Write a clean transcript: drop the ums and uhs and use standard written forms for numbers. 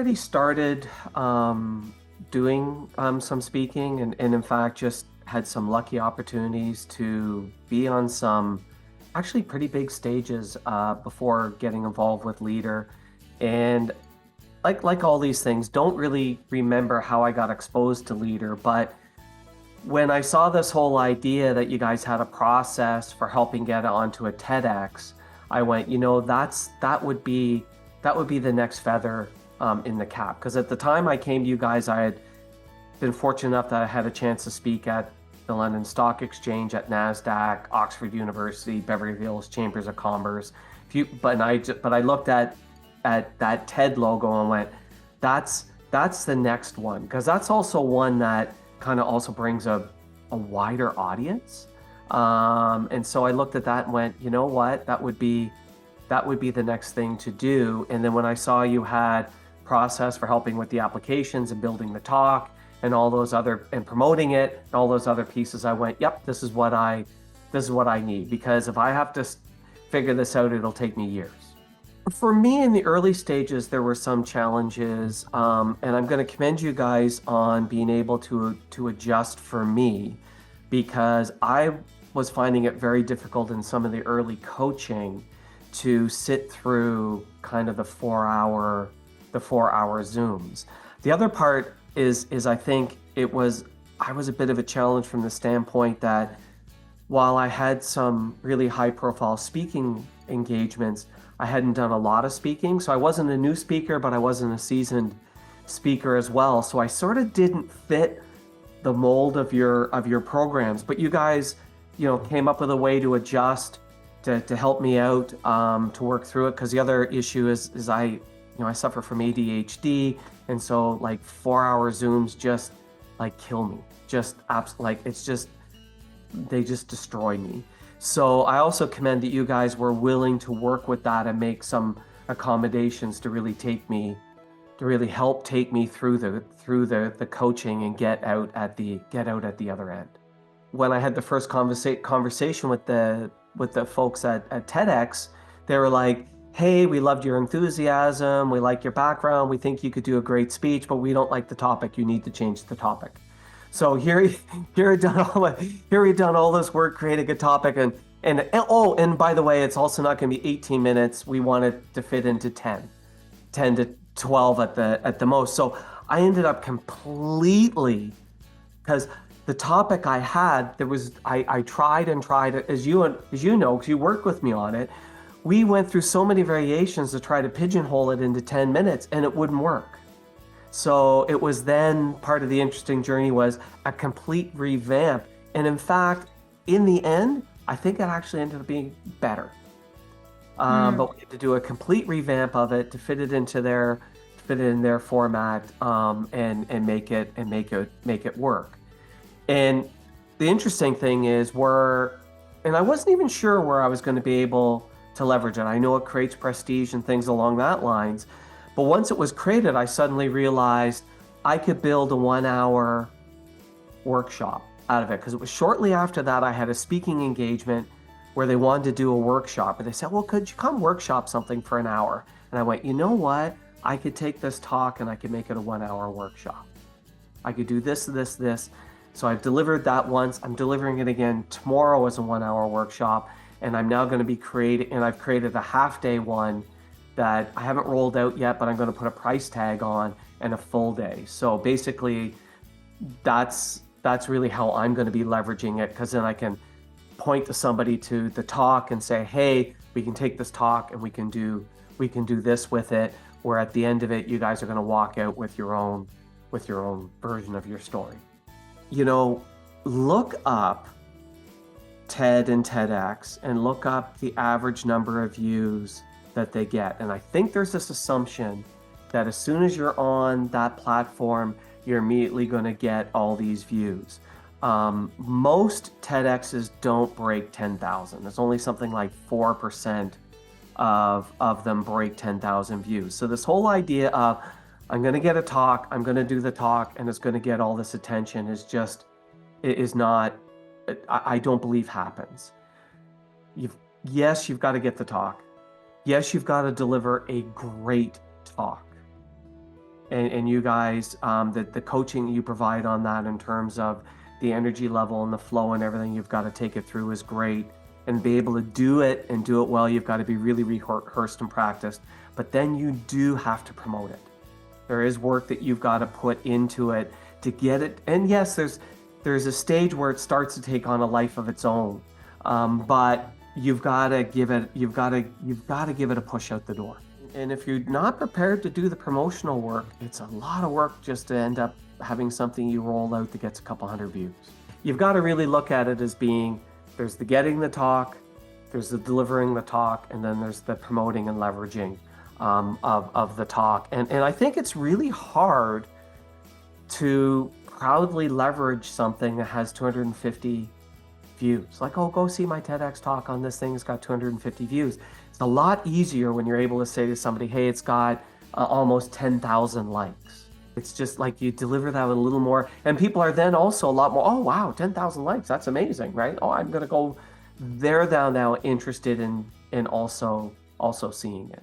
already started doing some speaking and in fact just had some lucky opportunities to be on some actually pretty big stages before getting involved with Leader. And like all these things, don't really remember how I got exposed to Leader, but when I saw this whole idea that you guys had a process for helping get onto a TEDx, I went, that would be the next feather in the cap. Because at the time I came to you guys, I had been fortunate enough that I had a chance to speak at the London Stock Exchange, at Nasdaq, Oxford University, Beverly Hills Chambers of Commerce. But I looked at that TED logo and went, that's the next one, because that's also one that kind of also brings a wider audience. And so I looked at that and went, you know what, that would be the next thing to do. And then when I saw you had process for helping with the applications and building the talk and all those other and promoting it and all those other pieces, I went, yep, this is what I need, because if I have to figure this out, it'll take me years. For me, in the early stages, there were some challenges, and I'm going to commend you guys on being able to adjust for me, because I was finding it very difficult in some of the early coaching to sit through kind of the 4 hour Zooms. The other part is I think I was a bit of a challenge from the standpoint that while I had some really high profile speaking engagements, I hadn't done a lot of speaking. So I wasn't a new speaker, but I wasn't a seasoned speaker as well. So I sort of didn't fit the mold of your programs. But you guys, came up with a way to adjust, to help me out, to work through it. Because the other issue is I suffer from ADHD, and so like 4 hour Zooms just like kill me. They just destroy me. So I also commend that you guys were willing to work with that and make some accommodations to really help take me through the coaching and get out at the other end. When I had the first conversation with the folks at TEDx, they were like, hey, we loved your enthusiasm, we like your background, we think you could do a great speech, but we don't like the topic, you need to change the topic. So here we've done all this work creating a topic, and by the way, it's also not going to be 18 minutes. We want it to fit into 10 to 12 at the most. So I ended up completely, because the topic I had, I tried and tried it, as you know, because you worked with me on it. We went through so many variations to try to pigeonhole it into 10 minutes, and it wouldn't work. So it was then part of the interesting journey was a complete revamp. And in fact, in the end, I think it actually ended up being better. But we had to do a complete revamp of it to fit it in their format, and make it work. And the interesting thing is and I wasn't even sure where I was going to be able to leverage it. I know it creates prestige and things along that lines. But once it was created, I suddenly realized I could build a 1 hour workshop out of it, because it was shortly after that I had a speaking engagement where they wanted to do a workshop, and they said, well, could you come workshop something for an hour? And I went, you know what? I could take this talk and I could make it a 1 hour workshop. I could do this. So I've delivered that once. I'm delivering it again tomorrow as a 1 hour workshop. And I'm now going to be I've created a half day one that I haven't rolled out yet, but I'm going to put a price tag on, and a full day. So basically that's really how I'm going to be leveraging it, because then I can point to somebody to the talk and say, hey, we can take this talk and we can do this with it, where at the end of it, you guys are going to walk out with your own version of your story. Look up TED and TEDx and look up the average number of views that they get. And I think there's this assumption that as soon as you're on that platform, you're immediately going to get all these views. Most TEDx's don't break 10,000. There's only something like 4% of them break 10,000 views. So this whole idea of I'm going to get a talk, I'm going to do the talk, and it's going to get all this attention is not, I don't believe happens. Yes, you've got to get the talk. Yes, you've got to deliver a great talk. and you guys, the coaching you provide on that in terms of the energy level and the flow and everything you've got to take it through is great. And be able to do it and do it well, you've got to be really rehearsed and practiced. But then you do have to promote it. There is work that you've got to put into it to get it. And yes, there's a stage where it starts to take on a life of its own. But you've got to give it a push out the door. And if you're not prepared to do the promotional work, it's a lot of work just to end up having something you roll out that gets a couple hundred views. You've got to really look at it as being, there's the getting the talk, there's the delivering the talk, and then there's the promoting and leveraging of the talk. And I think it's really hard to proudly leverage something that has 250 views. Like, oh, go see my TEDx talk on this thing, it's got 250 views. It's a lot easier when you're able to say to somebody, hey, it's got almost 10,000 likes. It's just like you deliver that with a little more, and people are then also a lot more, oh, wow, 10,000 likes, that's amazing, right? Oh, I'm gonna go, they're now interested in also seeing it.